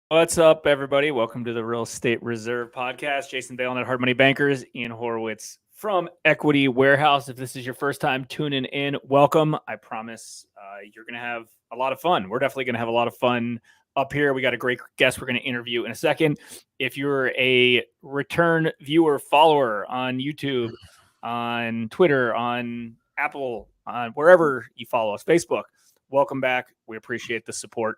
What's up, everybody? Welcome to the Real Estate Reserve Podcast. Jason Dalen at Hard Money Bankers, Ian Horowitz from Equity Warehouse. If this is your first time tuning in, welcome. I promise you're going to have a lot of fun. We're definitely going to have a lot of fun up here. We got a great guest we're going to interview in a second. If you're a return viewer, follower on YouTube, on Twitter, on Apple, on wherever you follow us, Facebook, welcome back. We appreciate the support.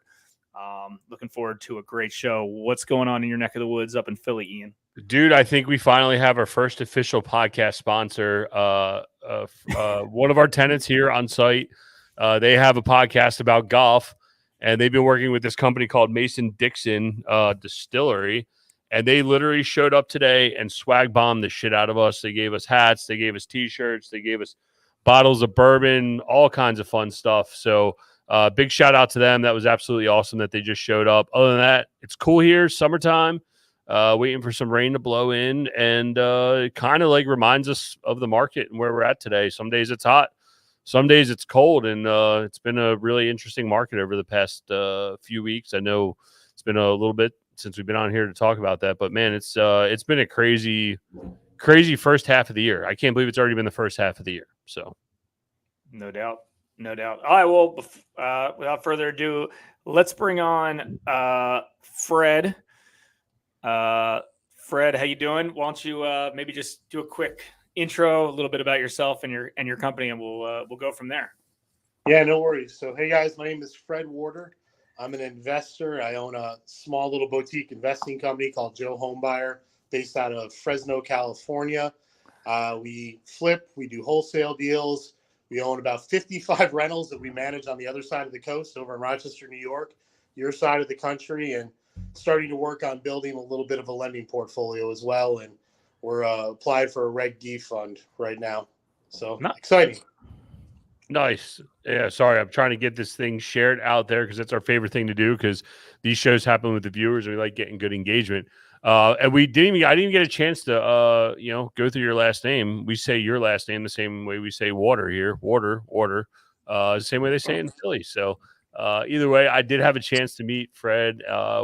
Looking forward to a great show. What's going on in your neck of the woods up in Philly, Ian? Dude, I think we finally have our first official podcast sponsor. One of our tenants here on site, they have a podcast about golf, and they've been working with this company called Mason-Dixon Distillery, and they literally showed up today and swag bombed the shit out of us. They gave us hats, they gave us T-shirts, they gave us bottles of bourbon, all kinds of fun stuff. So big shout out to them. That was absolutely awesome that they just showed up. Other than that, it's cool here, summertime. Waiting for some rain to blow in, and it kind of like reminds us of the market and where we're at today. Some days it's hot, some days it's cold, and it's been a really interesting market over the past few weeks. I know it's been a little bit since we've been on here to talk about that, but man, it's been a crazy first half of the year. I can't believe it's already been the first half of the year. So, no doubt. All right, well, without further ado, let's bring on Fred. Fred, how you doing? Why don't you maybe just do a quick intro, a little bit about yourself and your company, and we'll go from there. Yeah, no worries. So, hey guys, my name is Fred Warter. I'm an investor. I own a small little boutique investing company called Joe Homebuyer, based out of Fresno, California. We flip, we do wholesale deals. We own about 55 rentals that we manage on the other side of the coast over in Rochester, New York, your side of the country, and starting to work on building a little bit of a lending portfolio as well. And we're applied for a Reg D fund right now. So exciting. Nice. Yeah, sorry. I'm trying to get this thing shared out there because that's our favorite thing to do, because these shows happen with the viewers and we like getting good engagement. And I didn't even get a chance to go through your last name. We say your last name the same way we say water here. Warter. The same way they say it in Philly. So either way, I did have a chance to meet Fred.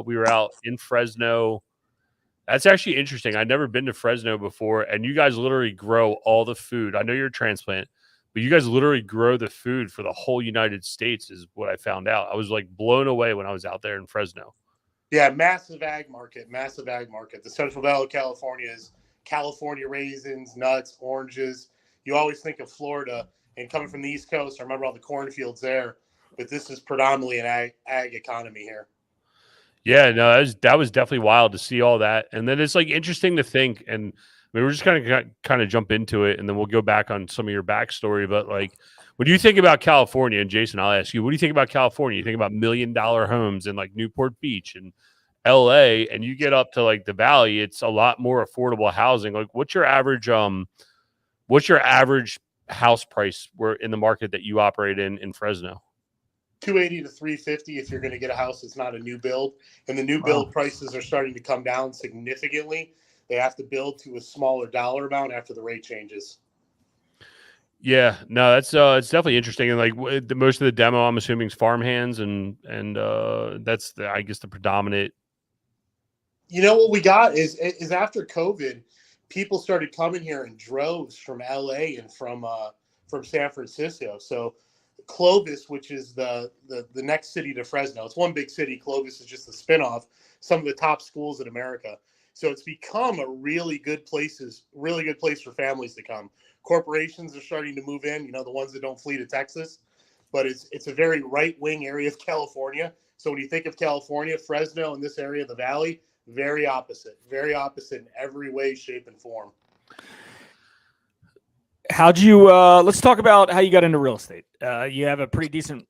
We were out in Fresno. That's actually interesting. I'd never been to Fresno before, and you guys literally grow all the food. I know you're a transplant, but you guys literally grow the food for the whole United States is what I found out. I was like blown away when I was out there in Fresno. Yeah, massive ag market. The Central Valley of California is California raisins, nuts, oranges. You always think of Florida, and coming from the East Coast, I remember all the cornfields there, but this is predominantly an ag economy here. Yeah, no, that was definitely wild to see all that. And then it's like interesting to think, and I mean, we're just kind of jump into it, and then we'll go back on some of your backstory. But like, when you think about California, and Jason, I'll ask you, what do you think about California? You think about $1 million homes in like Newport Beach and LA, and you get up to like the Valley, it's a lot more affordable housing. Like, what's your average house price in the market that you operate in Fresno? 280 to 350 if you're going to get a house that's not a new build. And the new build prices are starting to come down significantly. They have to build to a smaller dollar amount after the rate changes. Yeah, no, that's it's definitely interesting. And like most of the demo, I'm assuming, is farmhands, and that's I guess the predominant. You know what we got is after COVID, people started coming here in droves from LA and from San Francisco. So Clovis, which is the next city to Fresno, it's one big city. Clovis is just a spinoff. Some of the top schools in America. So it's become a really good place for families to come. Corporations are starting to move in, the ones that don't flee to Texas, but it's a very right-wing area of California. So when you think of California, Fresno and this area of the Valley, very opposite in every way, shape, and form. How'd you, let's talk about how you got into real estate. You have a pretty decent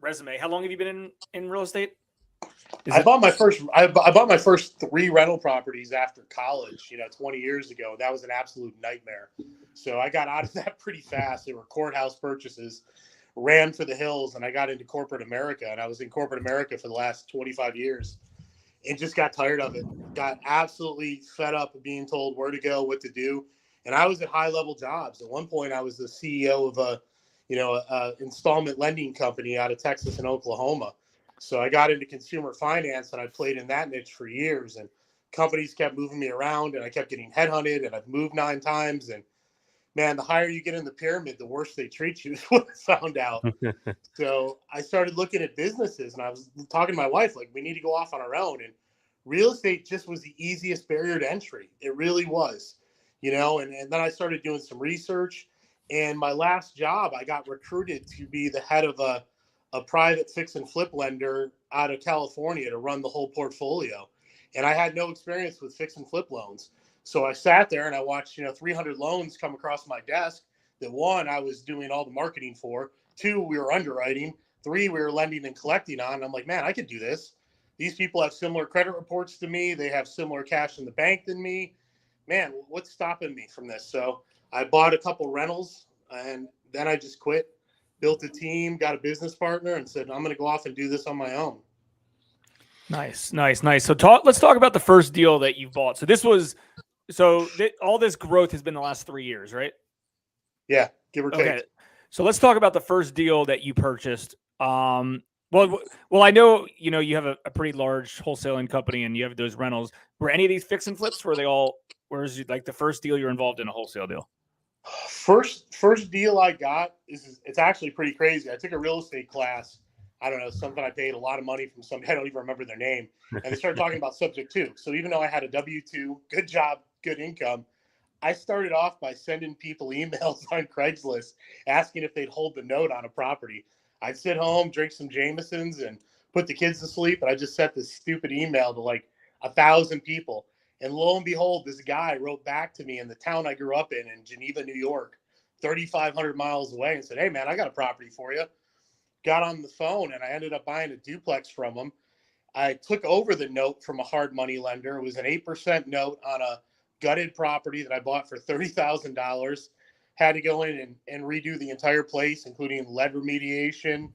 resume. How long have you been in real estate? I bought my first 3 rental properties after college, 20 years ago. That was an absolute nightmare. So I got out of that pretty fast. They were courthouse purchases, ran for the hills, and I got into corporate America. And I was in corporate America for the last 25 years and just got tired of it. Got absolutely fed up of being told where to go, what to do. And I was at high-level jobs. At one point, I was the CEO of a installment lending company out of Texas and Oklahoma. So I got into consumer finance, and I played in that niche for years, and companies kept moving me around, and I kept getting headhunted, and I've moved 9 times. And man, the higher you get in the pyramid, the worse they treat you is what I found out. So I started looking at businesses, and I was talking to my wife, like, we need to go off on our own. And real estate just was the easiest barrier to entry. It really was, and then I started doing some research. And my last job, I got recruited to be the head of a private fix and flip lender out of California to run the whole portfolio. And I had no experience with fix and flip loans. So I sat there and I watched, 300 loans come across my desk that, 1, I was doing all the marketing for, 2, we were underwriting, 3, we were lending and collecting on. I'm like, man, I could do this. These people have similar credit reports to me. They have similar cash in the bank than me. Man, what's stopping me from this? So I bought a couple rentals, and then I just quit, built a team, got a business partner, and said, I'm going to go off and do this on my own. Nice. So let's talk about the first deal that you bought. So all this growth has been the last 3 years, right? Yeah, give or take. Okay. So let's talk about the first deal that you purchased. Well, I know, you have a pretty large wholesaling company and you have those rentals. Were any of these fix and flips? Where's like the first deal you're involved in a wholesale deal? First deal I got it's actually pretty crazy. I took a real estate class. I don't know, something I paid a lot of money from somebody, I don't even remember their name. And they started talking about subject to. So even though I had a W-2, good job, good income, I started off by sending people emails on Craigslist asking if they'd hold the note on a property. I'd sit home, drink some Jamesons, and put the kids to sleep. And I just sent this stupid email to like 1,000 people. And lo and behold, this guy wrote back to me in the town I grew up in Geneva, New York, 3,500 miles away, and said, hey, man, I got a property for you. Got on the phone, and I ended up buying a duplex from him. I took over the note from a hard money lender. It was an 8% note on a gutted property that I bought for $30,000. Had to go in and redo the entire place, including lead remediation,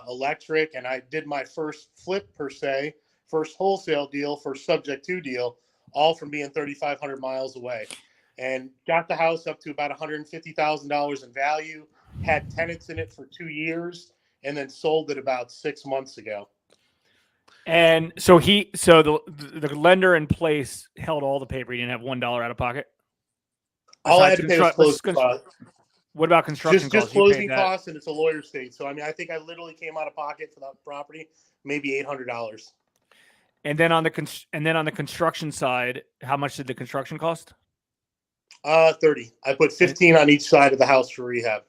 electric. And I did my first flip per se, first wholesale deal, first subject to deal, all from being 3,500 miles away. And got the house up to about $150,000 in value, had tenants in it for 2 years, and then sold it about 6 months ago. And so the lender in place held all the paper. You didn't have $1 out of pocket. All I had to pay was closing costs. What about construction costs? Just closing costs, and it's a lawyer state. So I think I literally came out of pocket for that property, maybe $800. And then on the construction side, how much did the construction cost? 30. I put 15 on each side of the house for rehab.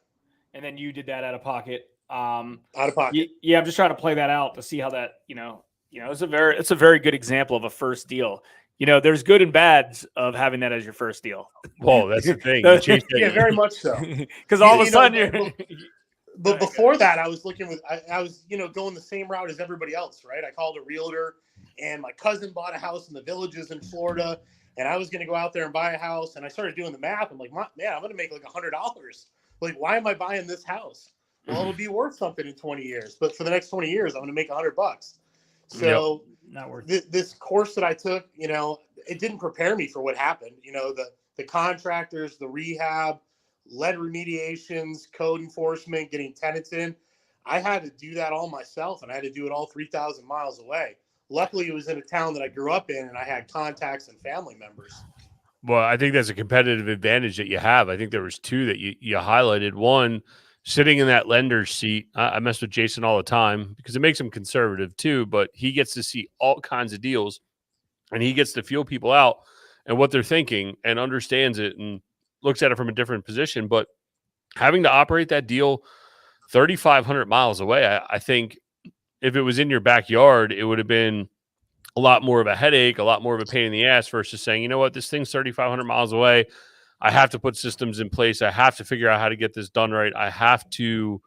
And then you did that out of pocket. Out of pocket. Yeah, I'm just trying to play that out to see how that, it's a very good example of a first deal. There's good and bads of having that as your first deal. Whoa, that's the thing. Yeah, very much so. Because all of a sudden But before that, I was I was going the same route as everybody else, right? I called a realtor, and my cousin bought a house in the Villages in Florida, and I was going to go out there and buy a house. And I started doing the math. I'm like, man, I'm going to make like $100. Like, why am I buying this house? Well, it'll be worth something in 20 years. But for the next 20 years, I'm going to make $100. So not worth this course that I took, it didn't prepare me for what happened. The contractors, the rehab, lead remediations, code enforcement, getting tenants in. I had to do that all myself, and I had to do it all 3,000 miles away. Luckily, it was in a town that I grew up in, and I had contacts and family members. Well, I think that's a competitive advantage that you have. I think there was 2 that you highlighted. One, sitting in that lender's seat. I mess with Jason all the time because it makes him conservative too, but he gets to see all kinds of deals, and he gets to feel people out and what they're thinking and understands it and looks at it from a different position. But having to operate that deal 3,500 miles away, I think if it was in your backyard, it would have been a lot more of a headache, a lot more of a pain in the ass versus saying, you know what, this thing's 3,500 miles away. I have to put systems in place. I have to figure out how to get this done right. I have to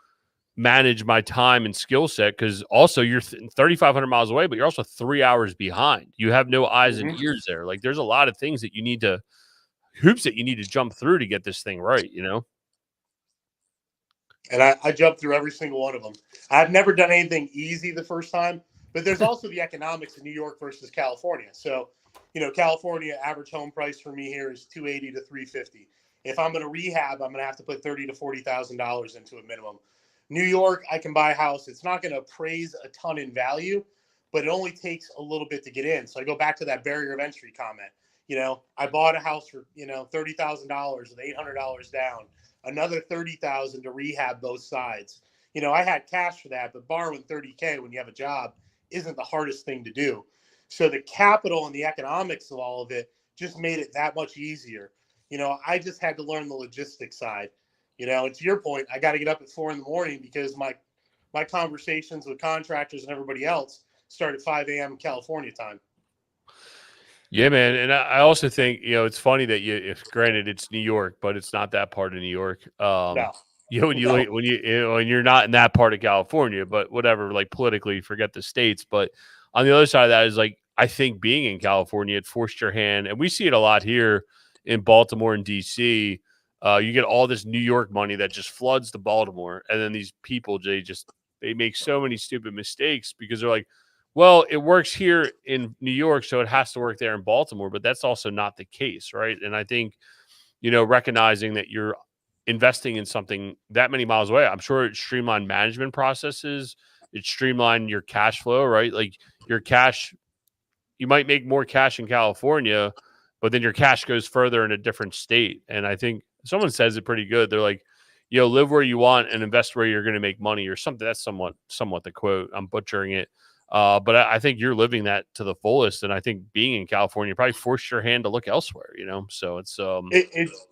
manage my time and skill set because also you're 3,500 miles away, but you're also 3 hours behind. You have no eyes and ears there. Like there's a lot of things that hoops that you need to jump through to get this thing right, And I jumped through every single one of them. I've never done anything easy the first time, but there's also the economics in New York versus California. So, California average home price for me here is $280,000 to $350,000. If I'm going to rehab, I'm going to have to put $30,000 to $40,000 into a minimum. New York, I can buy a house. It's not going to appraise a ton in value, but it only takes a little bit to get in. So I go back to that barrier of entry comment. I bought a house for, $30,000 with $800 down, another $30,000 to rehab both sides. I had cash for that, but borrowing $30K when you have a job isn't the hardest thing to do. So the capital and the economics of all of it just made it that much easier. I just had to learn the logistics side. And to your point, I got to get up at 4 a.m. because my conversations with contractors and everybody else start at 5 a.m. California time. Yeah, man. And I also think, it's funny that granted it's New York, but it's not that part of New York. No. When you're not in that part of California, but whatever, like politically, forget the states. But on the other side of that is like, I think being in California, it forced your hand, and we see it a lot here in Baltimore and DC. You get all this New York money that just floods to Baltimore, and then these people, they make so many stupid mistakes because they're like, well, it works here in New York, so it has to work there in Baltimore, but that's also not the case, right? And I think, recognizing that you're investing in something that many miles away, I'm sure it streamlined management processes, it streamlined your cash flow, right? Like your cash, you might make more cash in California, but then your cash goes further in a different state. And I think someone says it pretty good. They're like, live where you want and invest where you're going to make money or something. That's somewhat the quote. I'm butchering it. But I think you're living that to the fullest. And I think being in California probably forced your hand to look elsewhere, so it's,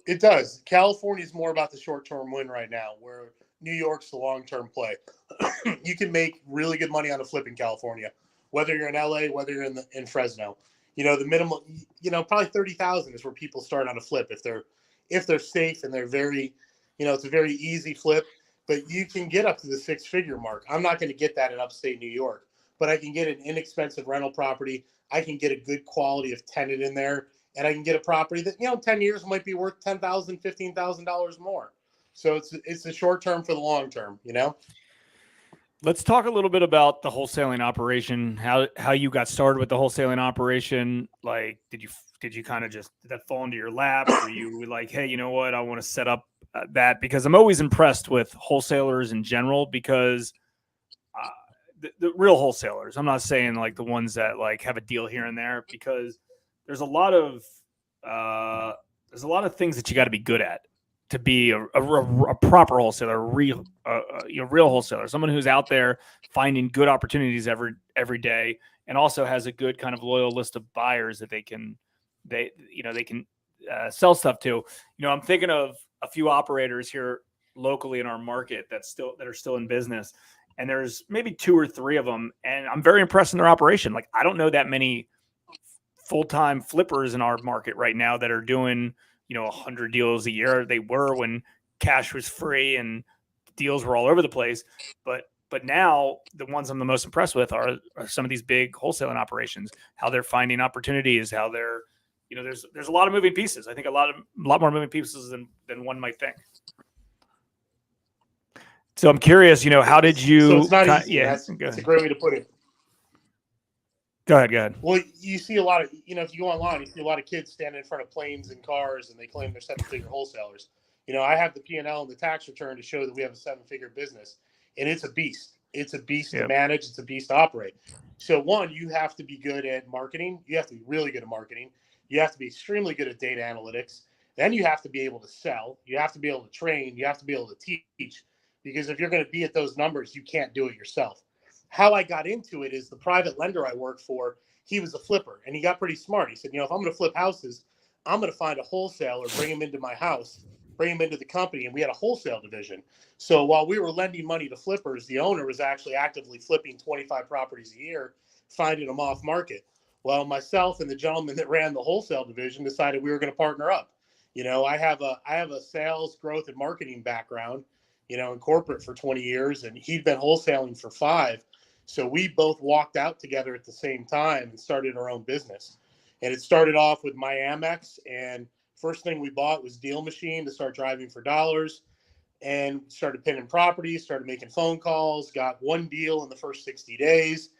it does. California is more about the short-term win right now, where New York's the long-term play. You can make really good money on a flip in California, whether you're in LA, whether you're in Fresno. The minimum, probably 30,000 is where people start on a flip if they're safe and they're very, it's a very easy flip. But you can get up to the 6-figure mark. I'm not going to get that in upstate New York, but I can get an inexpensive rental property. I can get a good quality of tenant in there, and I can get a property that 10 years might be worth $10,000, $15,000 more. So it's the short term for the long term. Let's talk a little bit about the wholesaling operation. How you got started with the wholesaling operation? Like, did you kind of did that fall into your lap? Were you like, hey, you know what? I want to set up that, because I'm always impressed with wholesalers in general, because the real wholesalers, I'm not saying like the ones that like have a deal here and there, because there's a lot of things that you got to be good at to be a proper wholesaler, a real wholesaler, someone who's out there finding good opportunities every day, and also has a good kind of loyal list of buyers that they can sell stuff to. I'm thinking of a few operators here locally in our market that are still in business, and there's maybe 2 or 3 of them, and I'm very impressed in their operation. Like, I don't know that many full-time flippers in our market right now that are doing 100 deals a year. They were when cash was free and deals were all over the place. But now the ones I'm the most impressed with are some of these big wholesaling operations, how they're finding opportunities, how they're, there's a lot of moving pieces. I think a lot more moving pieces than one might think. So I'm curious, how did you? So it's not easy. Yeah, that's a great way to put it. Go ahead. Well, you see a lot of, if you go online, you see a lot of kids standing in front of planes and cars, and they claim they're 7-figure wholesalers. I have the P&L and the tax return to show that we have a 7-figure business, and it's a beast. It's a beast to manage. It's a beast to operate. So one, you have to be good at marketing. You have to be really good at marketing. You have to be extremely good at data analytics. Then you have to be able to sell. You have to be able to train. You have to be able to teach, because if you're going to be at those numbers, you can't do it yourself. How I got into it is the private lender I worked for, he was a flipper, and he got pretty smart. He said, if I'm going to flip houses, I'm going to find a wholesaler, bring him into my house, bring him into the company, and we had a wholesale division. So while we were lending money to flippers, the owner was actually actively flipping 25 properties a year, finding them off market. Well, myself and the gentleman that ran the wholesale division decided we were going to partner up. I have a sales, growth, and marketing background, in corporate for 20 years, and he'd been wholesaling for 5. So we both walked out together at the same time and started our own business. And it started off with my Amex, and first thing we bought was Deal Machine to start driving for dollars, and started pinning properties, started making phone calls, got 1 deal in the first 60 days.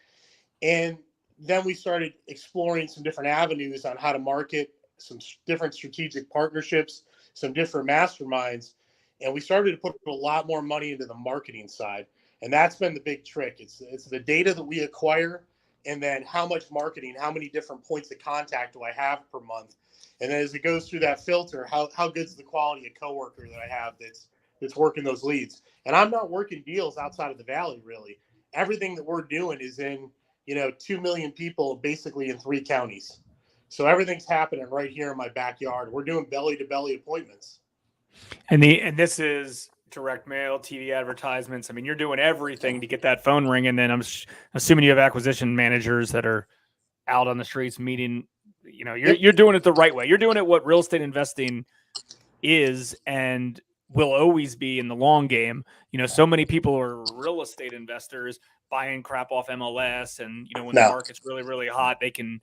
And then we started exploring some different avenues on how to market, some different strategic partnerships, some different masterminds. And we started to put a lot more money into the marketing side. And that's been the big trick. It's the data that we acquire, and then how much marketing, how many different points of contact do I have per month? And then as it goes through that filter, how good's the quality of coworker that I have that's working those leads? And I'm not working deals outside of the Valley, really. Everything that we're doing is in, 2 million people basically in 3 counties. So everything's happening right here in my backyard. We're doing belly-to-belly appointments. And this is direct mail, TV advertisements. I mean, you're doing everything to get that phone ring. And then I'm assuming you have acquisition managers that are out on the streets meeting. You're doing it the right way. You're doing it what real estate investing is and will always be in the long game. So many people are real estate investors buying crap off MLS, and when the market's really, really hot, they can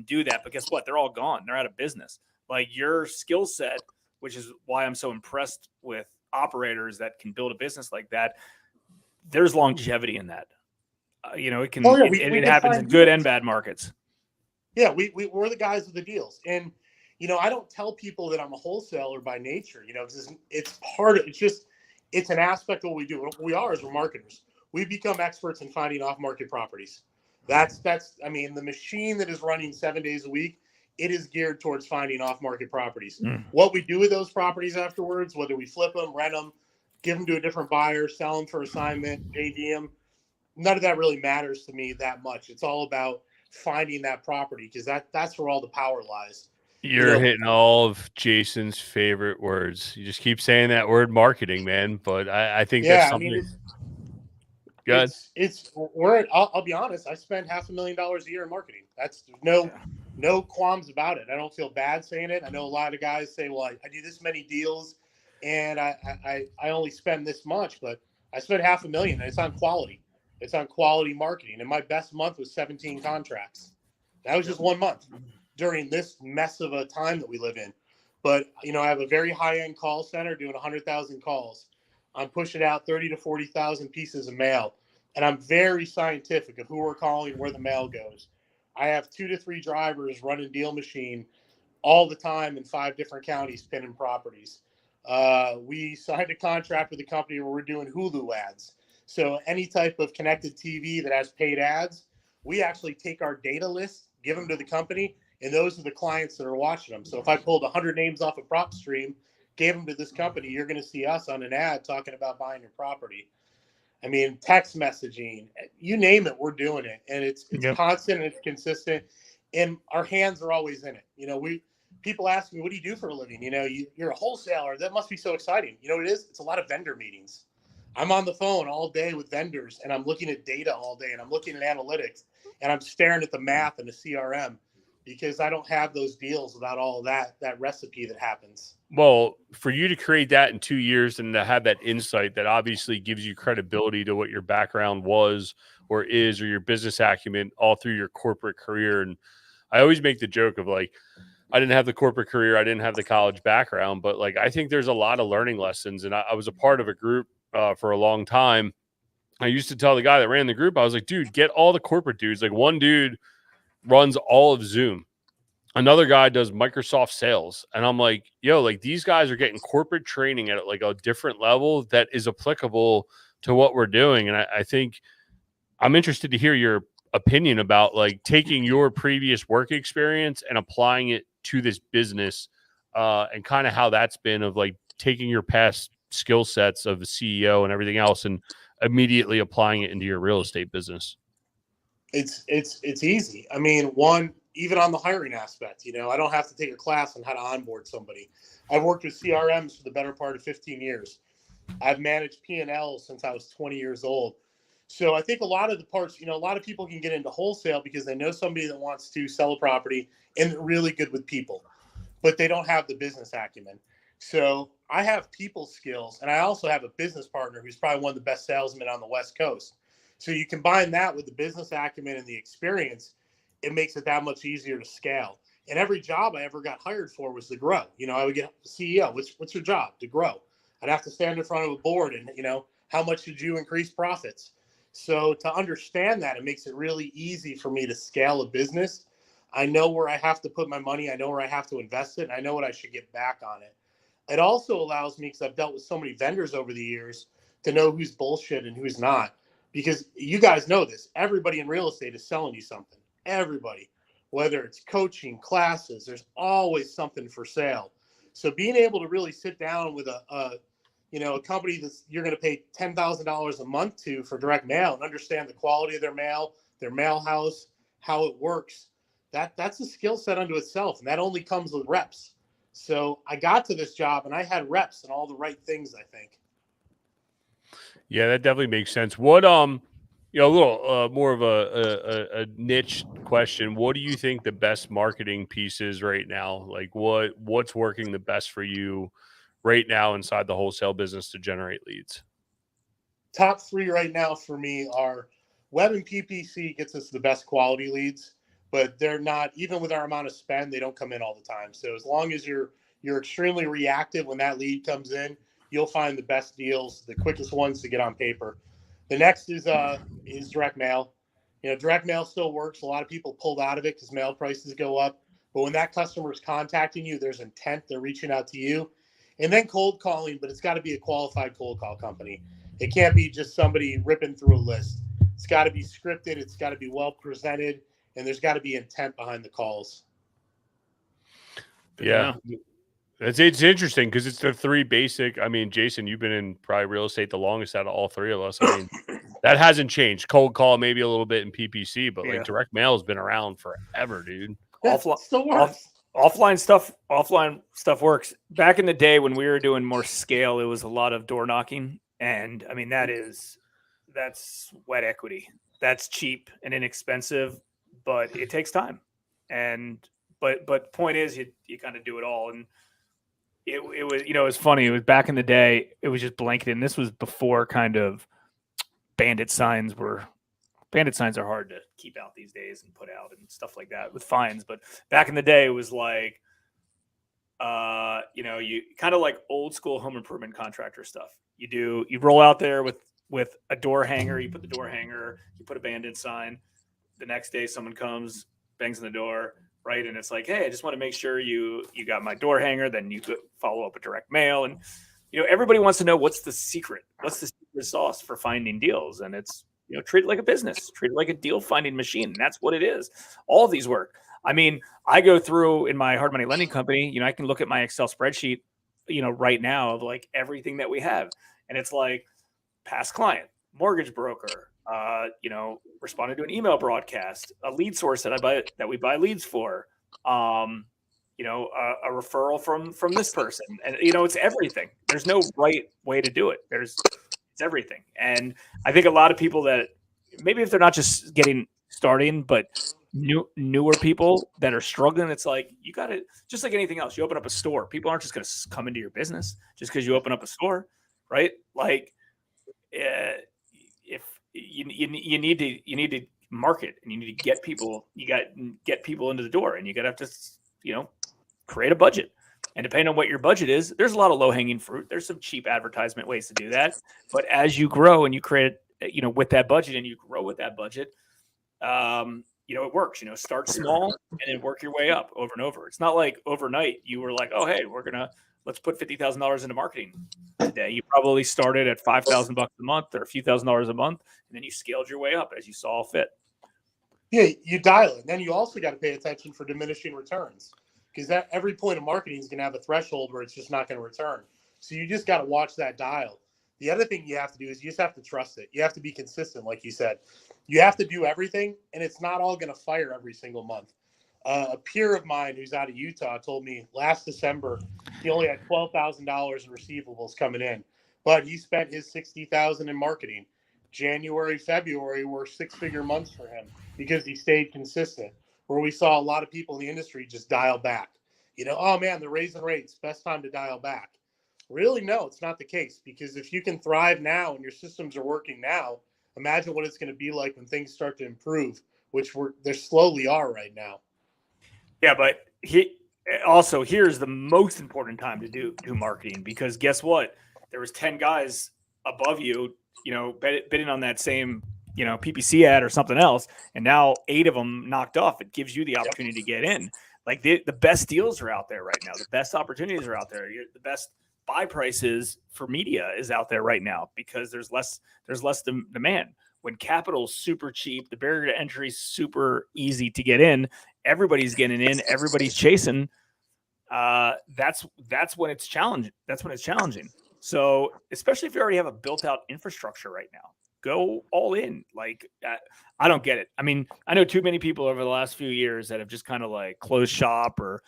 do that. But guess what? They're all gone. They're out of business. Like your skill set, which is why I'm so impressed with operators that can build a business like that. There's longevity in that. It can. It happens in good and bad markets. Yeah, we're the guys with the deals. And, I don't tell people that I'm a wholesaler by nature, because it's an aspect of what we do. What we are is we're marketers. We become experts in finding off-market properties. The machine that is running 7 days a week, it is geared towards finding off-market properties. What we do with those properties afterwards, whether we flip them, rent them, give them to a different buyer, sell them for assignment, JV them, none of that really matters to me that much. It's all about finding that property, because that's where all the power lies. You're hitting all of Jason's favorite words. You just keep saying that word, marketing, man. But I think that's something. I'll be honest. I spend $500,000 a year in marketing. That's no qualms about it. I don't feel bad saying it. I know a lot of guys say, well, I do this many deals and I only spend this much, but I spend $500,000 and it's on quality. It's on quality marketing. And my best month was 17 contracts. That was just 1 month during this mess of a time that we live in. But, I have a very high-end call center doing 100,000 calls. I'm pushing out 30 to 40,000 pieces of mail. And I'm very scientific of who we're calling, where the mail goes. I have 2 to 3 drivers running Deal Machine all the time in 5 different counties pinning properties. We signed a contract with a company where we're doing Hulu ads. So any type of connected TV that has paid ads, we actually take our data list, give them to the company, and those are the clients that are watching them. So if I pulled 100 names off a prop stream, gave them to this company, you're going to see us on an ad talking about buying your property. I mean, text messaging, you name it, we're doing it. And it's constant and it's consistent. And our hands are always in it. People ask me, what do you do for a living? You're a wholesaler. That must be so exciting. You know what it is? It's a lot of vendor meetings. I'm on the phone all day with vendors, and I'm looking at data all day, and I'm looking at analytics, and I'm staring at the math and the CRM, because I don't have those deals without all that recipe that happens. Well, for you to create that in 2 years and to have that insight, that obviously gives you credibility to what your background was or is, or your business acumen all through your corporate career. And I always make the joke of like, I didn't have the corporate career, I didn't have the college background, but like, I think there's a lot of learning lessons. And I was a part of a group for a long time. I used to tell the guy that ran the group, I was like, dude, get all the corporate dudes. Like one dude runs all of Zoom. Another guy does Microsoft sales. And I'm like, yo, like these guys are getting corporate training at like a different level that is applicable to what we're doing. And I think I'm interested to hear your opinion about like taking your previous work experience and applying it to this business and kind of how that's been, of like taking your past skill sets of a CEO and everything else and immediately applying it into your real estate business. It's easy. I mean, even on the hiring aspect, I don't have to take a class on how to onboard somebody. I've worked with CRMs for the better part of 15 years. I've managed P&L since I was 20 years old. So I think a lot of the parts, a lot of people can get into wholesale because they know somebody that wants to sell a property and they're really good with people, but they don't have the business acumen. So I have people skills, and I also have a business partner who's probably one of the best salesmen on the West Coast. So you combine that with the business acumen and the experience, it makes it that much easier to scale. And every job I ever got hired for was to grow. I would get CEO. What's your job? To grow. I'd have to stand in front of a board and, how much did you increase profits? So to understand that, it makes it really easy for me to scale a business. I know where I have to put my money. I know where I have to invest it. And I know what I should get back on it. It also allows me, because I've dealt with so many vendors over the years, to know who's bullshit and who's not. Because you guys know this. Everybody in real estate is selling you something. Everybody. Whether it's coaching, classes, there's always something for sale. So being able to really sit down with a company that you're going to pay $10,000 a month to for direct mail and understand the quality of their mail house, how it works, that's a skill set unto itself. And that only comes with reps. So I got to this job and I had reps and all the right things, I think. Yeah, that definitely makes sense. What, a little more of a niche question. What do you think the best marketing piece is right now? Like what's working the best for you right now inside the wholesale business to generate leads? Top 3 right now for me are web and PPC gets us the best quality leads, but they're not, even with our amount of spend, they don't come in all the time. So as long as you're extremely reactive when that lead comes in, you'll find the best deals, the quickest ones to get on paper. The next is direct mail. Direct mail still works. A lot of people pulled out of it because mail prices go up. But when that customer is contacting you, there's intent. They're reaching out to you. And then cold calling, but it's got to be a qualified cold call company. It can't be just somebody ripping through a list. It's got to be scripted. It's got to be well presented. And there's got to be intent behind the calls. Yeah. It's interesting because it's the 3 basic. I mean, Jason, you've been in probably real estate the longest out of all 3 of us. I mean, that hasn't changed. Cold call, maybe a little bit in PPC, but like direct mail has been around forever, dude. Offline stuff works. Back in the day when we were doing more scale, it was a lot of door knocking. And I mean, that's sweat equity. That's cheap and inexpensive, but it takes time. But point is you kind of do it all. And it was, it was funny. It was back in the day, it was just blanketed. And this was before kind of bandit signs are hard to keep out these days and put out and stuff like that with fines. But back in the day, it was like, you kind of like old school home improvement contractor stuff. You roll out there with a door hanger, you put the door hanger, you put a bandit sign. The next day someone comes, bangs on the door, right? And it's like, hey, I just want to make sure you got my door hanger. Then you follow up a direct mail. And, everybody wants to know what's the secret sauce for finding deals. And it's, treat it like a business, treat it like a deal finding machine. And that's what it is. All of these work. I mean, I go through in my hard money lending company, I can look at my Excel spreadsheet, right now of like everything that we have. And it's like past client, mortgage broker, responded to an email broadcast, a lead source that we buy leads for, a referral from this person. And, it's everything. There's no right way to do it. It's everything. And I think a lot of people that maybe if they're not just getting starting, but newer people that are struggling, it's like, you got to, just like anything else, you open up a store. People aren't just going to come into your business just because you open up a store, right? Like, if you need to market and you need to get people, get people into the door, and you got to have to, create a budget. And depending on what your budget is, there's a lot of low hanging fruit. There's some cheap advertisement ways to do that. But as you grow and you create, with that budget and you grow with that budget, it works. Start small and then work your way up over and over. It's not like overnight you were like, oh, hey, let's put $50,000 into marketing today. You probably started at $5,000 a month or a few $1,000s a month, and then you scaled your way up as you saw fit. Yeah, you dial it. And then you also got to pay attention for diminishing returns, because every point of marketing is going to have a threshold where it's just not going to return. So you just got to watch that dial. The other thing you have to do is you just have to trust it. You have to be consistent, like you said. You have to do everything, and it's not all going to fire every single month. A peer of mine who's out of Utah told me last December he only had $12,000 in receivables coming in, but he spent his $60,000 in marketing. January, February were 6-figure months for him because he stayed consistent. Where we saw a lot of people in the industry just dial back. Oh man, they're raising rates. Best time to dial back. Really, no, it's not the case, because if you can thrive now and your systems are working now, imagine what it's going to be like when things start to improve, which they slowly are right now. Yeah, but here's the most important time to do marketing, because guess what? There was 10 guys above you, bidding on that same, PPC ad or something else, and now 8 of them knocked off. It gives you the opportunity to get in. Like the best deals are out there right now. The best opportunities are out there. The best buy prices for media is out there right now because there's less demand. When capital's super cheap, the barrier to entry is super easy to get in. Everybody's getting in. Everybody's chasing. That's when it's challenging. That's when it's challenging. So especially if you already have a built out infrastructure right now, go all in. Like I don't get it. I mean, I know too many people over the last few years that have just kind of like closed shop or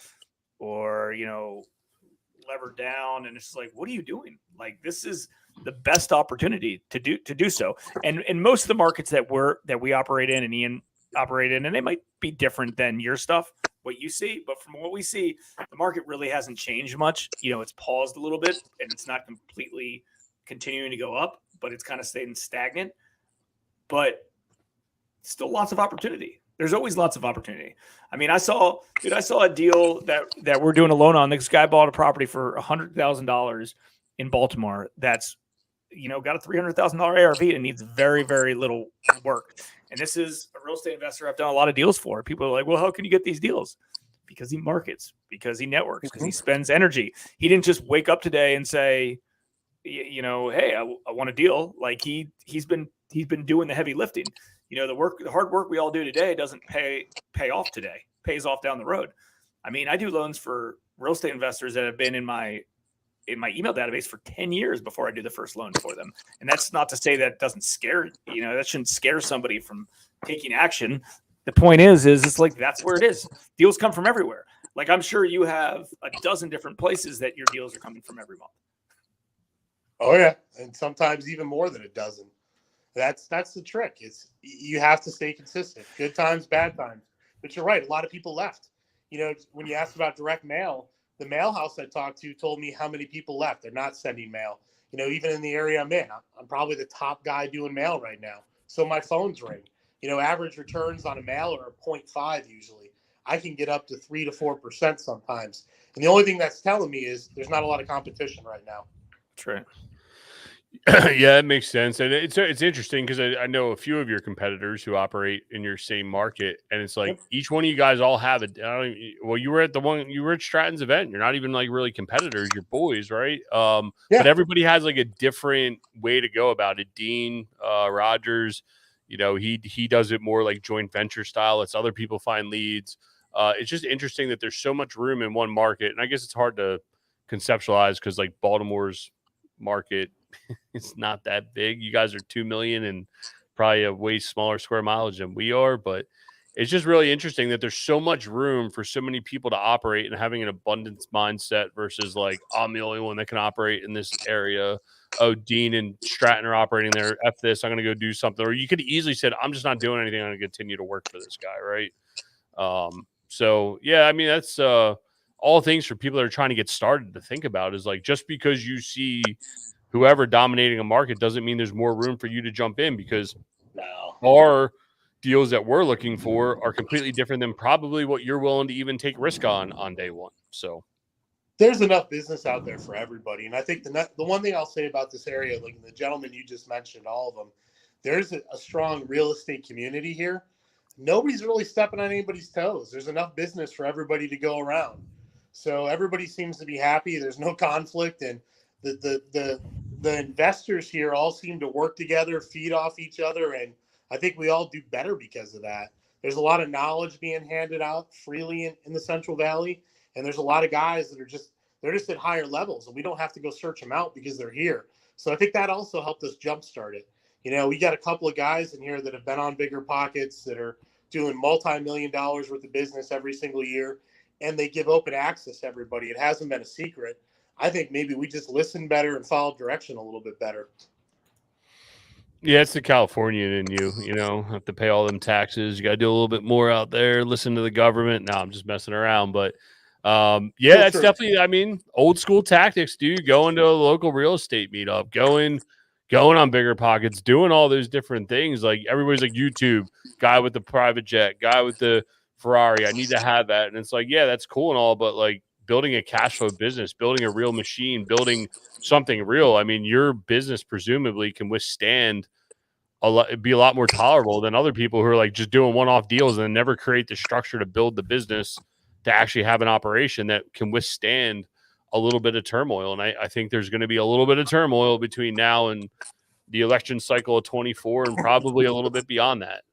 levered down, and it's just like, what are you doing? Like this is the best opportunity to do so. And most of the markets that we operate in and Ian operate in, and they might be different than your stuff, what you see, but from what we see, the market really hasn't changed much. It's paused a little bit and it's not completely continuing to go up, but it's kind of staying stagnant, but still lots of opportunity. There's always lots of opportunity. I mean, I saw a deal that we're doing a loan on. This guy bought a property for $100,000 in Baltimore. That's, got a $300,000 ARV and needs very, very little work. And this is a real estate investor I've done a lot of deals for. People are like, well, how can you get these deals? Because he markets, because he networks, because he spends energy. He didn't just wake up today and say, hey, I want a deal. Like he's been doing the heavy lifting. The hard work we all do today doesn't pay off today. Pays off down the road. I mean, I do loans for real estate investors that have been in my email database for 10 years before I do the first loan for them. And that's not to say that doesn't scare, that shouldn't scare somebody from taking action. The point is it's like, that's where it is. Deals come from everywhere. Like I'm sure you have a dozen different places that your deals are coming from every month. Oh yeah. And sometimes even more than a dozen. That's the trick. You have to stay consistent. Good times, bad times. But you're right. A lot of people left. When you asked about direct mail, the mail house I talked to told me how many people left. They're not sending mail. Even in the area I'm in, I'm probably the top guy doing mail right now. So my phones ring. Average returns on a mailer are 0.5 usually. I can get up to 3 to 4% sometimes. And the only thing that's telling me is there's not a lot of competition right now. That's right. Yeah, it makes sense. And it's interesting because I know a few of your competitors who operate in your same market, and it's like each one of you guys all have it. You were at Stratton's event. You're not even like really competitors, you're boys, right? But everybody has like a different way to go about it. Dean Rogers, he does it more like joint venture style. Lets other people find leads. It's just interesting that there's so much room in one market, and I guess it's hard to conceptualize because like Baltimore's market, it's not that big. You guys are 2 million and probably a way smaller square mileage than we are, but it's just really interesting that there's so much room for so many people to operate and having an abundance mindset versus like, I'm the only one that can operate in this area. Oh, Dean and Stratton are operating there. F this, I'm going to go do something. Or you could easily said, I'm just not doing anything. I'm going to continue to work for this guy. Right. So yeah, I mean, that's all things for people that are trying to get started to think about is like, just because you see whoever dominating a market doesn't mean there's more room for you to jump in, because our deals that we're looking for are completely different than probably what you're willing to even take risk on day one. So there's enough business out there for everybody. And I think the one thing I'll say about this area, like the gentleman you just mentioned, all of them, there's a strong real estate community here. Nobody's really stepping on anybody's toes. There's enough business for everybody to go around. So everybody seems to be happy. There's no conflict. And the investors here all seem to work together, feed off each other, and I think we all do better because of that. There's a lot of knowledge being handed out freely in the Central Valley, and there's a lot of guys that are just at higher levels, and we don't have to go search them out because they're here. So I think that also helped us jumpstart it. We got a couple of guys in here that have been on Bigger Pockets that are doing multi-million dollars worth of business every single year, and they give open access to everybody. It hasn't been a secret. I think maybe we just listen better and follow direction a little bit better. Yeah, it's the Californian in you, have to pay all them taxes. You got to do a little bit more out there, listen to the government. No, I'm just messing around. But that's definitely, I mean, old school tactics, dude. Going to a local real estate meetup, going on Bigger Pockets, doing all those different things. Like everybody's like YouTube, guy with the private jet, guy with the Ferrari. I need to have that. And it's like, yeah, that's cool and all, but like, building a cash flow business, building a real machine, building something real. I mean, your business presumably can withstand be a lot more tolerable than other people who are like just doing one-off deals and never create the structure to build the business to actually have an operation that can withstand a little bit of turmoil. And I think there's going to be a little bit of turmoil between now and the election cycle of 24 and probably a little bit beyond that.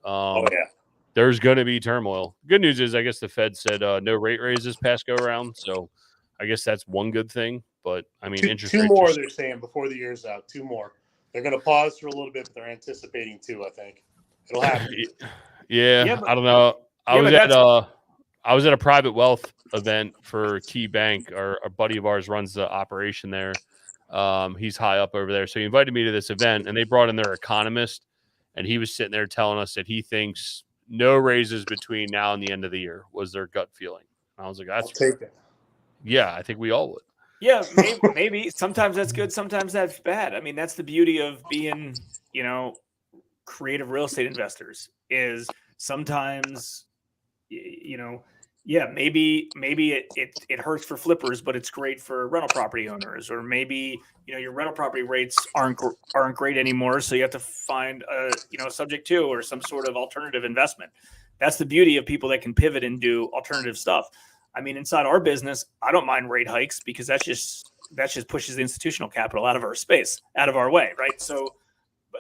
There's going to be turmoil. Good news is, I guess the Fed said no rate raises past go around. So I guess that's one good thing. But I mean, two more they're saying before the year's out. 2 more. They're going to pause for a little bit, but they're anticipating 2. I think it'll happen. I don't know. I was at a private wealth event for Key Bank. A buddy of ours runs the operation there. He's high up over there, so he invited me to this event, and they brought in their economist, and he was sitting there telling us that he thinks no raises between now and the end of the year was their gut feeling. And I was like, "That's I'll take it." Yeah, I think we all would. Yeah, maybe sometimes that's good, sometimes that's bad. I mean, that's the beauty of being, creative real estate investors is sometimes, maybe it hurts for flippers, but it's great for rental property owners, or maybe, your rental property rates aren't great anymore. So you have to find a subject to or some sort of alternative investment. That's the beauty of people that can pivot and do alternative stuff. I mean, inside our business, I don't mind rate hikes because that just pushes the institutional capital out of our space, out of our way, right? So,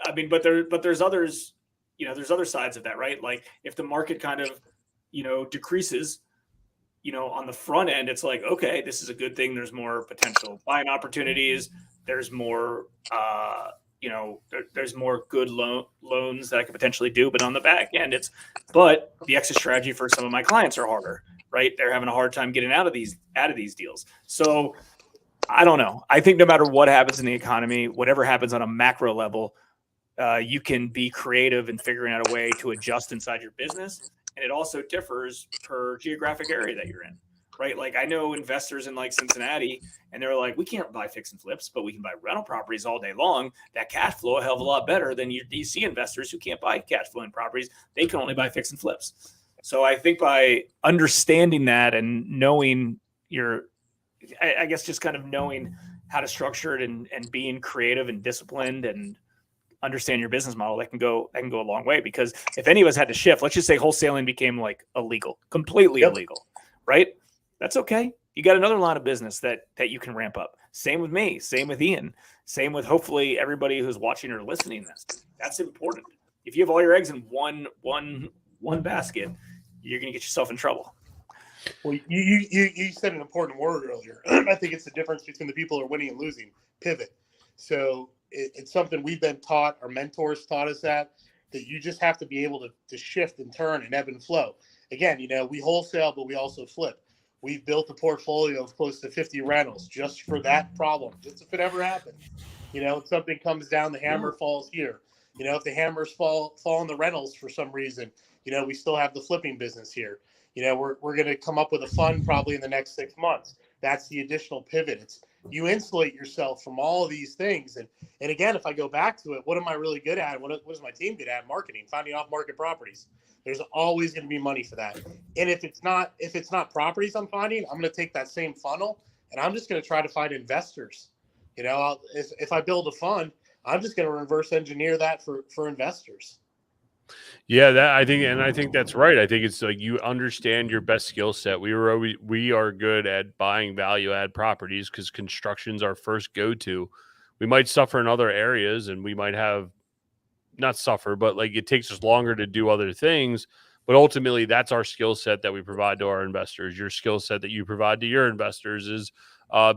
I mean, but there's others, there's other sides of that, right? Like if the market kind of, decreases, on the front end, it's like, okay, this is a good thing. There's more potential buying opportunities. There's more, there's more good loans that I could potentially do. But on the back end, but the exit strategy for some of my clients are harder. Right. They're having a hard time getting out of these deals. So I don't know. I think no matter what happens in the economy, whatever happens on a macro level, you can be creative in figuring out a way to adjust inside your business. And it also differs per geographic area that you're in. Right. Like I know investors in like Cincinnati and they're like, we can't buy fix and flips, but we can buy rental properties all day long. That cash flow a hell of a lot better than your DC investors who can't buy cash flowing properties. They can only buy fix and flips. So I think by understanding that and knowing I guess just kind of knowing how to structure it and being creative and disciplined and understand your business model, that can go a long way. Because if any of us had to shift, let's just say wholesaling became like illegal, completely illegal, right? That's okay. You got another line of business that you can ramp up. Same with me, same with Ian, same with hopefully everybody who's watching or listening to this. That's important. If you have all your eggs in one basket, you're going to get yourself in trouble. Well, you said an important word earlier. I think it's the difference between the people who are winning and losing. Pivot. So it's something we've been taught. Our mentors taught us that you just have to be able to shift and turn and ebb and flow. Again, we wholesale, but we also flip. We've built a portfolio of close to 50 rentals just for that problem. Just if it ever happened, if something comes down, the hammer falls here. If the hammers fall on the rentals for some reason, we still have the flipping business here. We're going to come up with a fund probably in the next 6 months. That's the additional pivot. It's you insulate yourself from all of these things. And again, if I go back to it, what am I really good at? What is my team good at? Marketing, finding off market properties. There's always going to be money for that. And if it's not properties I'm finding, I'm going to take that same funnel and I'm just going to try to find investors. If I build a fund, I'm just going to reverse engineer that for investors. Yeah, I think that's right. I think it's like you understand your best skill set. We are good at buying value add properties because construction's our first go-to. We might suffer in other areas and we might have not suffer, but like it takes us longer to do other things. But ultimately, that's our skill set that we provide to our investors. Your skill set that you provide to your investors is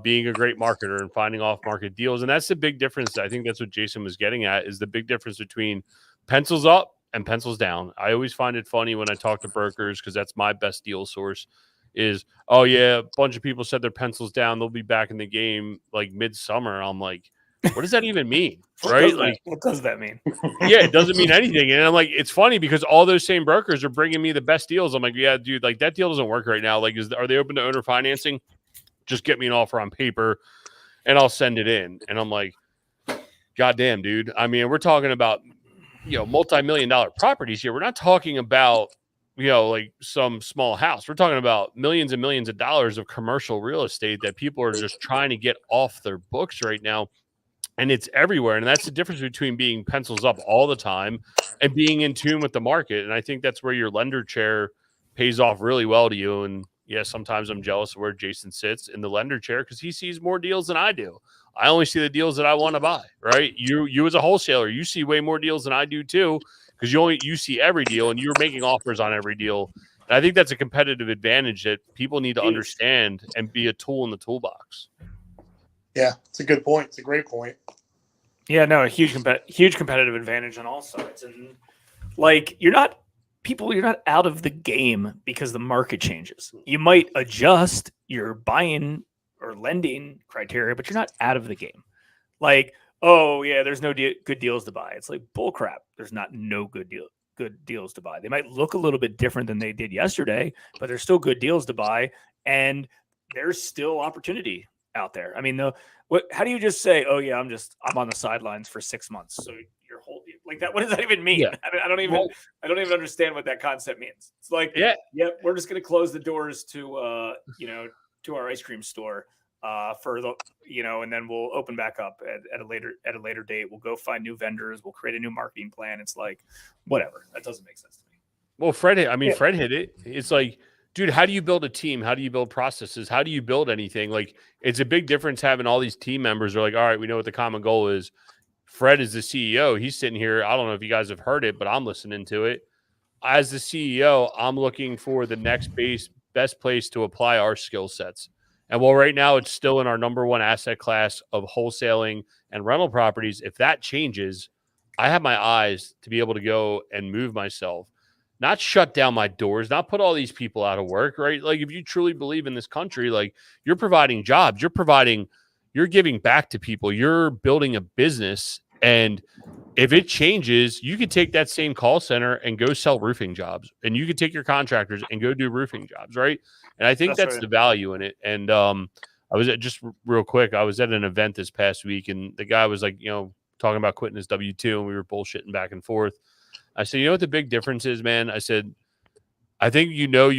being a great marketer and finding off-market deals. And that's the big difference. I think that's what Jason was getting at, is the big difference between pencils up and pencils down. I always find it funny when I talk to brokers, because that's my best deal source, is, oh yeah, a bunch of people said their pencils down, they'll be back in the game like midsummer. I'm like, what does that even mean? Right? What does that mean? Yeah, it doesn't mean anything. And I'm like, it's funny because all those same brokers are bringing me the best deals. I'm like, yeah, dude, like that deal doesn't work right now. Like, are they open to owner financing? Just get me an offer on paper and I'll send it in. And I'm like, goddamn, dude. I mean, we're talking about, multi-million-dollar properties here. We're not talking about, like some small house. We're talking about millions and millions of dollars of commercial real estate that people are just trying to get off their books right now. And it's everywhere. And that's the difference between being pencils up all the time and being in tune with the market. And I think that's where your lender chair pays off really well to you. And, Yeah, sometimes I'm jealous of where Jason sits in the lender chair because he sees more deals than I do. I only see the deals that I want to buy, right? You as a wholesaler, you see way more deals than I do too, because you see every deal and you're making offers on every deal. And I think that's a competitive advantage that people need to understand and be a tool in the toolbox. Yeah, it's a good point. It's a great point. Yeah, no, a huge competitive advantage on all sides. And like you're not out of the game because the market changes. You might adjust your buying or lending criteria, but you're not out of the game. Like, oh yeah, there's no good deals to buy. It's like bull crap. There's not no good deals to buy. They might look a little bit different than they did yesterday, but there's still good deals to buy, and there's still opportunity out there. I mean, how do you just say, oh yeah, I'm on the sidelines for 6 months? So your whole like that. What does that even mean? Yeah. I don't even understand what that concept means. It's like, yeah, we're just going to close the doors to to our ice cream store for the and then we'll open back up at a later date. We'll go find new vendors. We'll create a new marketing plan. It's like, whatever. That doesn't make sense to me. Well, Fred hit it. It's like, dude, how do you build a team? How do you build processes? How do you build anything? Like, it's a big difference having all these team members are like, all right, we know what the common goal is. Fred is the CEO. He's sitting here. I don't know if you guys have heard it, but I'm listening to it. As the CEO, I'm looking for the next best place to apply our skill sets. And while right now it's still in our number one asset class of wholesaling and rental properties, if that changes, I have my eyes to be able to go and move myself, not shut down my doors, not put all these people out of work, right? Like, if you truly believe in this country, like, you're providing jobs, you're giving back to people, you're building a business. And if it changes, you could take that same call center and go sell roofing jobs, and you could take your contractors and go do roofing jobs, right? And I think that's right. The value in it. And I was real quick, I was at an event this past week, and the guy was like, talking about quitting his W-2, and we were bullshitting back and forth. I said, you know what the big difference is, man? I said, I think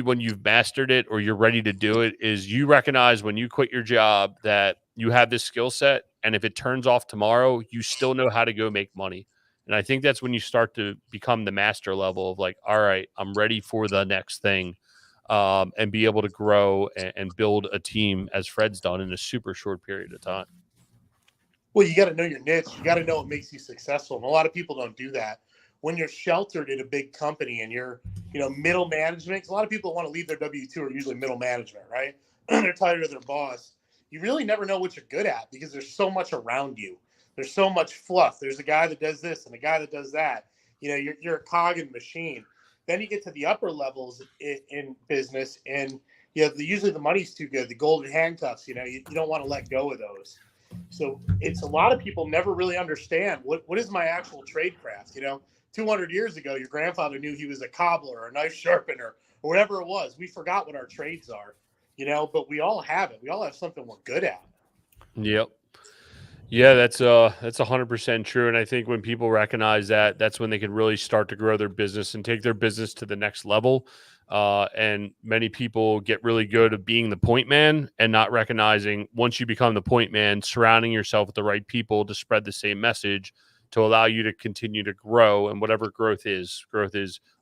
when you've mastered it or you're ready to do it is you recognize when you quit your job that you have this skill set, and if it turns off tomorrow, you still know how to go make money. And I think that's when you start to become the master level of like, all right, I'm ready for the next thing, and be able to grow and build a team as Fred's done in a super short period of time. Well, you got to know your niche. You got to know what makes you successful. And a lot of people don't do that. When you're sheltered at a big company and you're, middle management, 'cause a lot of people want to leave their W-2 are usually middle management, right? They're tired of their boss. You really never know what you're good at because there's so much around you. There's so much fluff. There's a guy that does this and a guy that does that. You're a cog in the machine. Then you get to the upper levels in business, and usually the money's too good. The golden handcuffs, you don't want to let go of those. So it's a lot of people never really understand what is my actual trade craft. 200 years ago, your grandfather knew he was a cobbler or a knife sharpener or whatever it was. We forgot what our trades are, but we all have it. We all have something we're good at. Yep. Yeah, that's 100% true. And I think when people recognize that, that's when they can really start to grow their business and take their business to the next level. And many people get really good at being the point man and not recognizing once you become the point man, surrounding yourself with the right people to spread the same message to allow you to continue to grow. And whatever growth is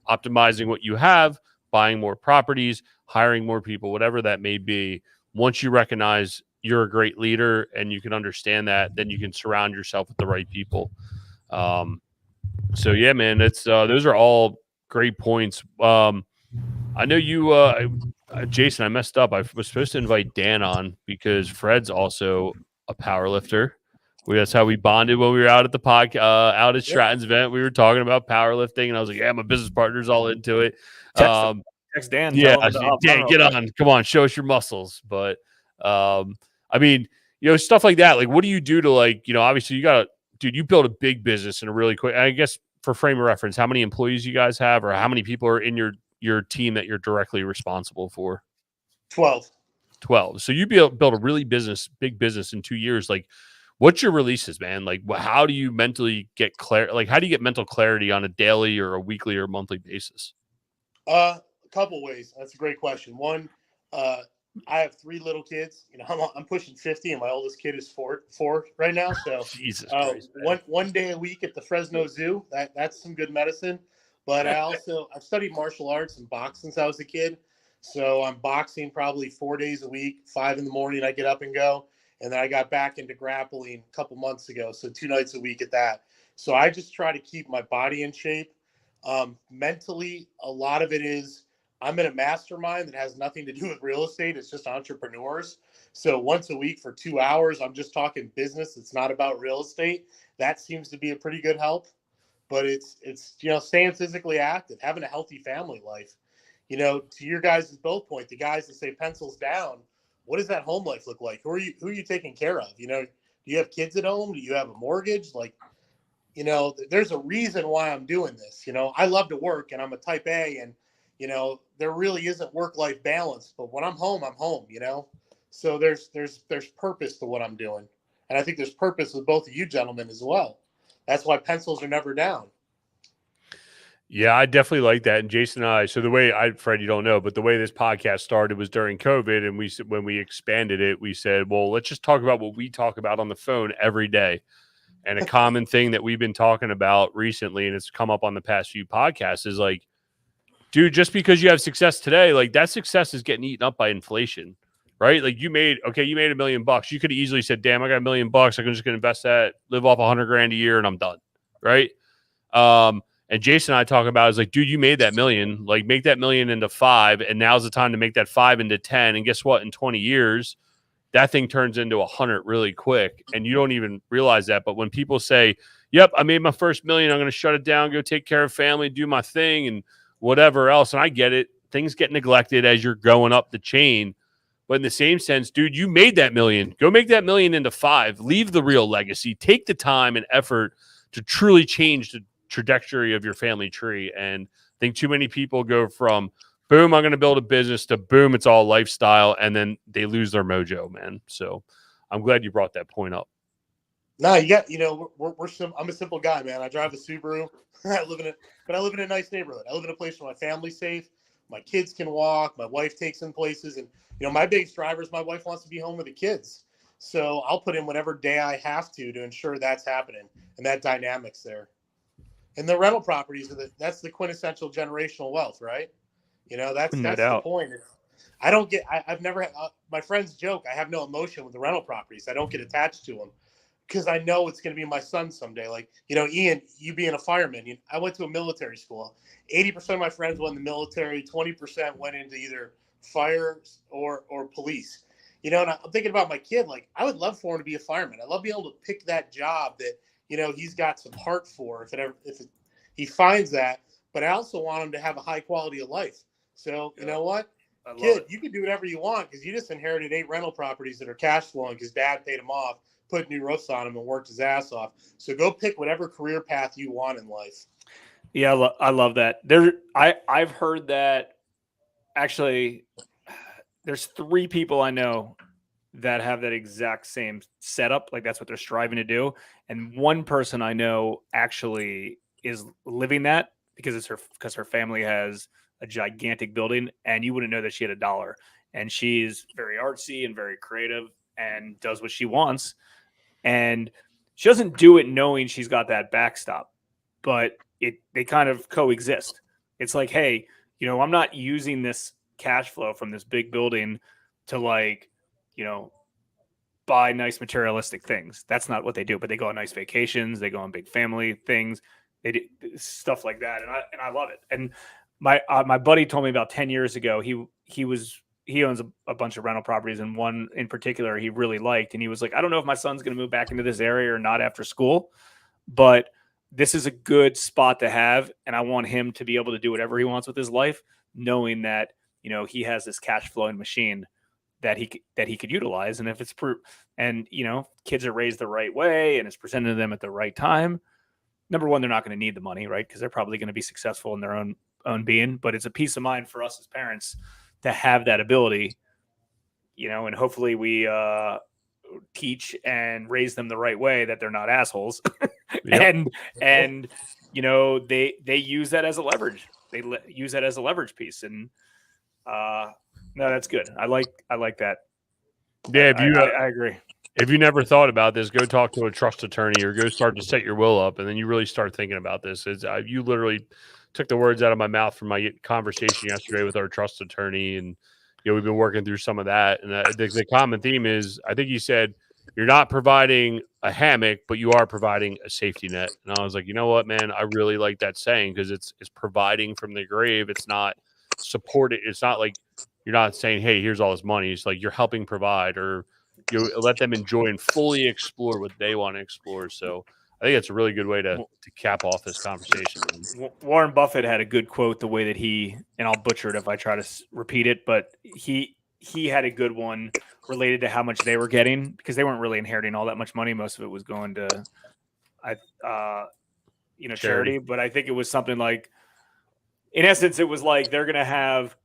optimizing what you have, buying more properties, hiring more people, whatever that may be. Once you recognize you're a great leader and you can understand that, then you can surround yourself with the right people. So yeah, man, that's those are all great points. I know you, Jason, I messed up. I was supposed to invite Dan on because Fred's also a power lifter. That's how we bonded when we were out at the out at Stratton's event. We were talking about powerlifting, and I was like, "Yeah, my business partner's all into it." Text Dan. Yeah, Dan, get on. Come on, show us your muscles. But I mean, stuff like that. Like, what do you do to obviously you build a big business in a really quick. I guess for frame of reference, how many employees you guys have, or how many people are in your team that you're directly responsible for? 12. So you built a really big business in 2 years. Like, what's your releases, man? Like, how do you mentally get how do you get mental clarity on a daily or a weekly or monthly basis? A couple ways. That's a great question. One, I have 3 little kids. I'm pushing 50, and my oldest kid is four right now. So Jesus Christ, one day a week at the Fresno Zoo. That's some good medicine. But I've studied martial arts and boxing since I was a kid. So I'm boxing probably 4 days a week, 5 in the morning, I get up and go. And then I got back into grappling a couple months ago. So 2 nights a week at that. So I just try to keep my body in shape. Mentally, a lot of it is I'm in a mastermind that has nothing to do with real estate. It's just entrepreneurs. So once a week for 2 hours, I'm just talking business. It's not about real estate. That seems to be a pretty good help. But it's staying physically active, having a healthy family life. To your guys' both point, the guys that say pencils down, what does that home life look like? Who are you taking care of? Do you have kids at home? Do you have a mortgage? There's a reason why I'm doing this. I love to work and I'm a type A, and there really isn't work-life balance, but when I'm home, so there's purpose to what I'm doing. And I think there's purpose with both of you gentlemen as well. That's why pencils are never down. Yeah, I definitely like that. And Jason and I, so the way Fred, you don't know, but the way this podcast started was during COVID. And when we expanded it, we said, well, let's just talk about what we talk about on the phone every day. And a common thing that we've been talking about recently, and it's come up on the past few podcasts, is like, dude, just because you have success today, like that success is getting eaten up by inflation, right? Like you made $1 million. You could have easily said, damn, I got $1 million. I'm just going to invest that, live off $100,000 a year, and I'm done. Right. And Jason and I talk about is like, dude, you made that $1 million, like make that $1 million into 5. And now's the time to make that 5 into 10. And guess what? In 20 years, that thing turns into 100 really quick. And you don't even realize that. But when people say, yep, I made my first $1 million, I'm going to shut it down, go take care of family, do my thing and whatever else. And I get it. Things get neglected as you're going up the chain. But in the same sense, dude, you made that $1 million. Go make that $1 million into 5. Leave the real legacy. Take the time and effort to truly change the trajectory of your family tree. And I think too many people go from boom, I'm going to build a business to boom, it's all lifestyle. And then they lose their mojo, man. So I'm glad you brought that point up. No, I'm a simple guy, man. I drive a Subaru. I live in a nice neighborhood. I live in a place where my family's safe. My kids can walk. My wife takes them places. And, my biggest driver is my wife wants to be home with the kids. So I'll put in whatever day I have to ensure that's happening and that dynamic's there. And the rental properties, that's the quintessential generational wealth, right? That's the point. I've never had, my friends joke, I have no emotion with the rental properties. I don't get attached to them because I know it's going to be my son someday. Like, Ian, you being a fireman, I went to a military school. 80% of my friends went in the military. 20% went into either fire or police. And I'm thinking about my kid. Like, I would love for him to be a fireman. I'd love being able to pick that job that, he's got some heart for if he finds that. But I also want him to have a high quality of life. So, you know what? Kid, you can do whatever you want because you just inherited 8 rental properties that are cash flowing because dad paid them off, put new roofs on them, and worked his ass off. So go pick whatever career path you want in life. Yeah, I love that. I've heard that actually there's 3 people I know that have that exact same setup. Like that's what they're striving to do. And one person I know actually is living that because her family has a gigantic building and you wouldn't know that she had $1. And she's very artsy and very creative and does what she wants. And she doesn't do it knowing she's got that backstop, but they kind of coexist. It's like, hey, I'm not using this cash flow from this big building to buy nice materialistic things. That's not what they do, but they go on nice vacations. They go on big family things. They do stuff like that. And I love it. And my buddy told me about 10 years ago, he owns a bunch of rental properties and one in particular he really liked. And he was like, I don't know if my son's going to move back into this area or not after school, but this is a good spot to have. And I want him to be able to do whatever he wants with his life, knowing that, he has this cash flowing machine that he could utilize. And if it's kids are raised the right way and it's presented to them at the right time, number one, they're not going to need the money, right? Because they're probably going to be successful in their own being, but it's a peace of mind for us as parents to have that ability, and hopefully we teach and raise them the right way that they're not assholes. Yep. and they use that as a leverage. They use that as a leverage piece. And no, that's good. I like that. Yeah. I agree. If you never thought about this, go talk to a trust attorney or go start to set your will up. And then you really start thinking about this. You literally took the words out of my mouth from my conversation yesterday with our trust attorney, and we've been working through some of that. And the common theme is, I think you said, you're not providing a hammock, but you are providing a safety net. And I was like, you know what, man, I really like that saying, because it's providing from the grave. It's not supported. It's not like you're not saying, hey, here's all this money. It's like you're helping provide, or you let them enjoy and fully explore what they want to explore. So I think it's a really good way to cap off this conversation. Warren Buffett had a good quote, the way that he, and I'll butcher it if I try to repeat it, but he had a good one related to how much they were getting, because they weren't really inheriting all that much money. Most of it was going to, charity. But I think it was something like, in essence, it was like they're going to have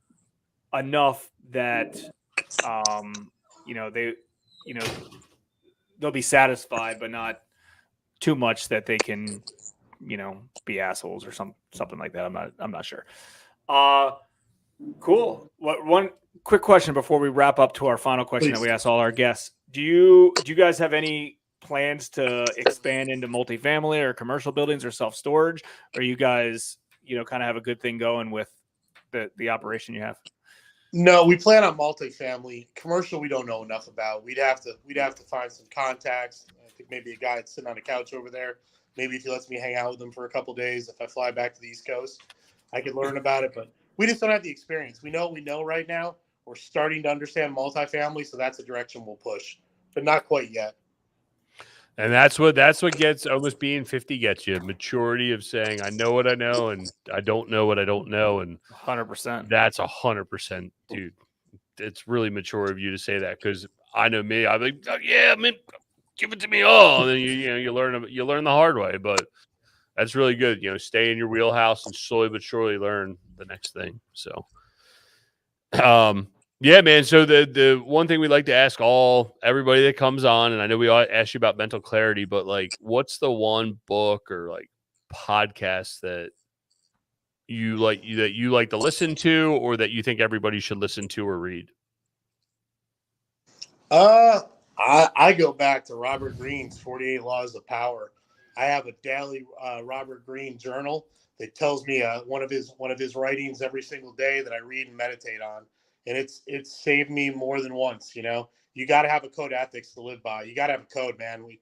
enough that, they'll be satisfied, but not too much that they can, be assholes or something like that. I'm not sure. Cool. One quick question before we wrap up to our final question that we ask all our guests. Do you guys have any plans to expand into multifamily or commercial buildings or self-storage? Or you guys, kind of have a good thing going with the operation you have? No, we plan on multifamily. Commercial, we don't know enough about. We'd have to find some contacts. I think maybe a guy that's sitting on a couch over there. Maybe if he lets me hang out with him for a couple of days, if I fly back to the East Coast, I could learn about it. But we just don't have the experience. We know what we know right now. We're starting to understand multifamily, so that's the direction we'll push, but not quite yet. And that's what gets, almost being 50 gets you, maturity of saying, I know what I know, and I don't know what I don't know. And 100%. That's 100%, dude. It's really mature of you to say that, because I know me. I'm like, oh, yeah, man, give it to me all. And then you learn the hard way. But that's really good. Stay in your wheelhouse and slowly but surely learn the next thing. So, yeah, man. So the one thing we like to ask everybody that comes on, and I know we all ask you about mental clarity, but like, what's the one book or like podcast that you like to listen to, or that you think everybody should listen to or read? I go back to Robert Greene's 48 Laws of Power. I have a daily Robert Greene journal that tells me one of his writings every single day that I read and meditate on, and it's saved me more than once. You got to have a code of ethics to live by. You got to have a code, man. We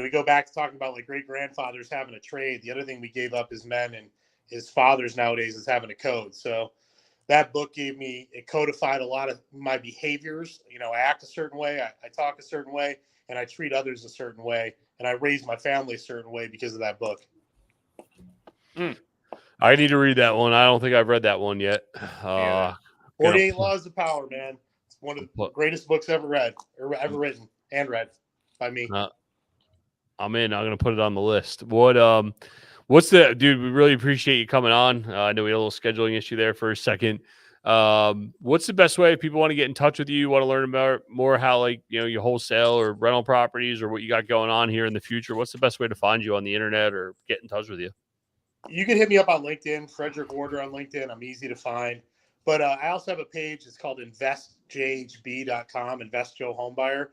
go back to talking about like great grandfathers having a trade. The other thing we gave up as men and as fathers nowadays is having a code. So that book it codified a lot of my behaviors. I act a certain way, I talk a certain way, and I treat others a certain way, and I raise my family a certain way because of that book. I need to read that one. I don't think I've read that one yet. 48 Laws of Power, man. It's one of the greatest books ever read or ever written and read by me. I'm in. I'm going to put it on the list. What's dude? We really appreciate you coming on. I know we had a little scheduling issue there for a second. What's the best way if people want to get in touch with you, want to learn about more how, like, you wholesale or rental properties or what you got going on here in the future? What's the best way to find you on the internet or get in touch with you? You can hit me up on LinkedIn, Frederick Warter on LinkedIn. I'm easy to find. But I also have a page. It's called investjhb.com, Invest Joe Homebuyer.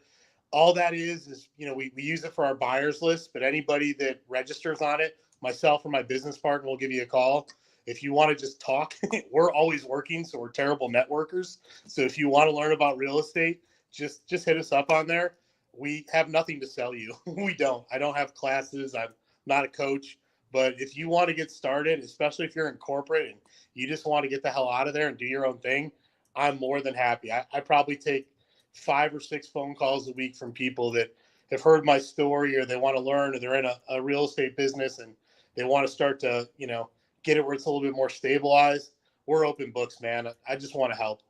All that is we use it for our buyers list, but anybody that registers on it, myself or my business partner will give you a call. If you want to just talk, we're always working, so we're terrible networkers. So if you want to learn about real estate, just hit us up on there. We have nothing to sell you. We don't. I don't have classes. I'm not a coach. But if you want to get started, especially if you're in corporate and you just want to get the hell out of there and do your own thing, I'm more than happy. I probably take 5 or 6 phone calls a week from people that have heard my story, or they want to learn, or they're in a real estate business and they want to start to, get it where it's a little bit more stabilized. We're open books, man. I just want to help.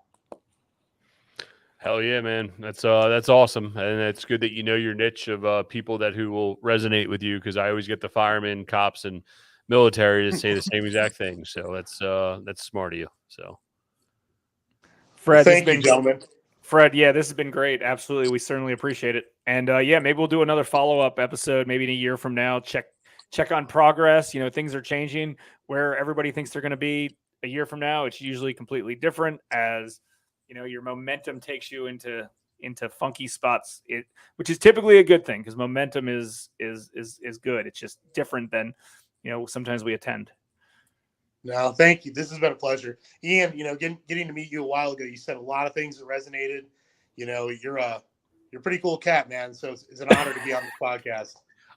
Hell yeah, man. That's awesome. And it's good that you know your niche of people who will resonate with you, because I always get the firemen, cops, and military to say the same exact thing. So that's smart of you. So Fred, thank you, gentlemen. Fred, yeah, this has been great. Absolutely. We certainly appreciate it. And maybe we'll do another follow-up episode, maybe in a year from now. Check on progress. Things are changing. Where everybody thinks they're going to be a year from now, it's usually completely different, as your momentum takes you into funky spots, which is typically a good thing, because momentum is good. It's just different than sometimes we attend. No, thank you. This has been a pleasure. Ian, getting to meet you a while ago, you said a lot of things that resonated. You're a pretty cool cat, man. So it's an honor to be on this podcast.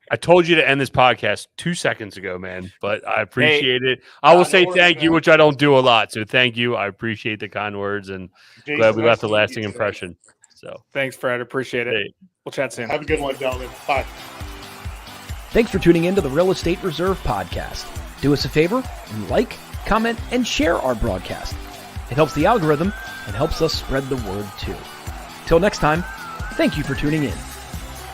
I told you to end this podcast 2 seconds ago, man, but I appreciate it. I will say thank you, which I don't do a lot. So thank you. I appreciate the kind words, and Jason, glad we left a lasting impression. So thanks, Fred. Appreciate it. Hey. We'll chat soon. Have a good one, gentlemen. Bye. Thanks for tuning in to the Real Estate Reserve podcast. Do us a favor and like, comment, and share our broadcast. It helps the algorithm and helps us spread the word too. Till next time, thank you for tuning in.